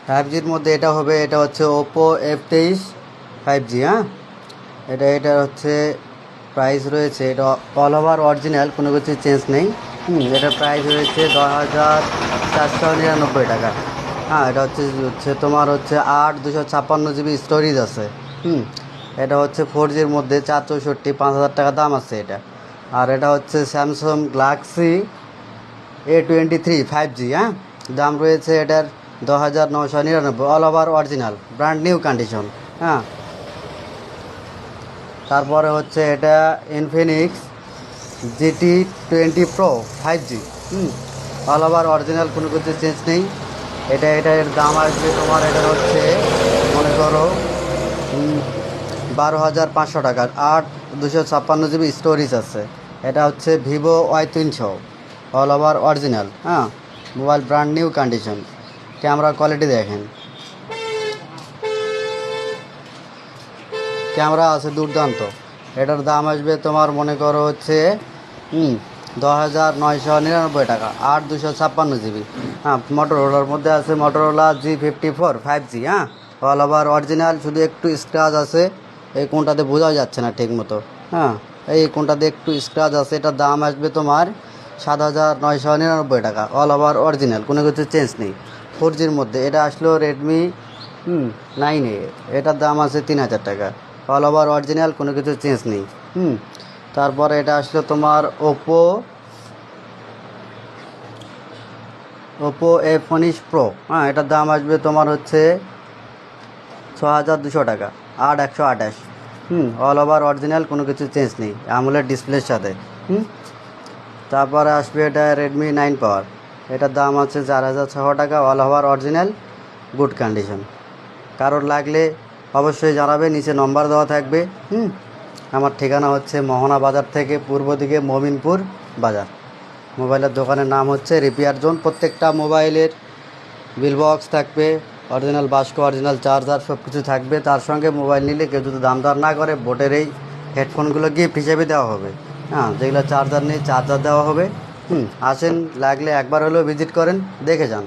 5Gর মধ্যে এটা হবে, এটা হচ্ছে ওপো F23 5G। হ্যাঁ, এটা হচ্ছে প্রাইস রয়েছে, এটা অল ওভার অরিজিনাল, কোনো কিছু চেঞ্জ নেই। এটার প্রাইস রয়েছে 10,499 টাকা। হ্যাঁ, এটা হচ্ছে তোমার হচ্ছে 8 256 GB স্টোরেজ আছে। এটা হচ্ছে 4Gর মধ্যে 464, 5,000 টাকা দাম আছে এটা। আর এটা হচ্ছে স্যামসাং গ্যালাক্সি A23 5G। হ্যাঁ, দাম রয়েছে এটার 10,999, all over original, brand new condition. হ্যাঁ, তারপরে হচ্ছে এটা Infinix GT20 Pro 5G। All over original, কোনো কিছু চেঞ্জ নেই। এটার দাম আসবে তোমার, এটা হচ্ছে মনে করো 12,500 টাকা। 8 256 GB স্টোরেজ আছে। এটা হচ্ছে Vivo Y300, all over original. হ্যাঁ, mobile brand new condition. Camera quality দেখেন, ক্যামেরা আছে দুর্দান্ত। এটার দাম আসবে তোমার মনে করো হচ্ছে 10,999 টাকা। 8 256 GB। হ্যাঁ, মোটরোলার মধ্যে আছে, মোটরোলা G54 5G। হ্যাঁ, অল ওভার অরিজিনাল, শুধু একটু স্ক্র্যাচ আছে এই কোনটাতে, বোঝা যাচ্ছে না ঠিক মতো। হ্যাঁ, এই কোনটাতে একটু স্ক্র্যাচ আছে। এটার দাম আসবে তোমার 7,999 টাকা, অল ওভার অরিজিনাল, কোনো কিছু চেঞ্জ নেই। 4Gর মধ্যে এটা আসলো রেডমি 9A। এটার দাম আছে 3,000 টাকা, অল ওভার অরিজিনাল, কোনো কিছু চেঞ্জ নেই। তারপরে এটা আসলো তোমার ওপো F19 Pro। হ্যাঁ, এটার দাম আসবে তোমার হচ্ছে 6,200 টাকা, 8 128। অল ওভার অরিজিনাল, কোনো কিছু চেঞ্জ নেই, অ্যামোলেড ডিসপ্লের সাথে। তারপরে আসবে এটা রেডমি 9 পাওয়ার। এটার দাম আছে 4,600 টাকা, all over original, good condition. কারোর লাগলে অবশ্যই জানাবে, নিচে নম্বর দেওয়া থাকবে। আমার ঠিকানা হচ্ছে মোহনা বাজার থেকে পূর্ব দিকে মমিনপুর বাজার। মোবাইলের দোকানের নাম হচ্ছে রিপেয়ার জোন। প্রত্যেকটা মোবাইলের বিল বক্স থাকবে, অরিজিনাল বাস্ক, অরিজিনাল চার্জার, সব কিছু থাকবে। তার সঙ্গে মোবাইল নিলে কেউ যদি দাম দর না করে, বোটের এই হেডফোনগুলো গিফট হিসেবে দেওয়া হবে। হ্যাঁ, যেগুলো চার্জার নেই চার্জার দেওয়া হবে। আসেন, লাগলে একবার হলেও ভিজিট করেন, দেখে যান।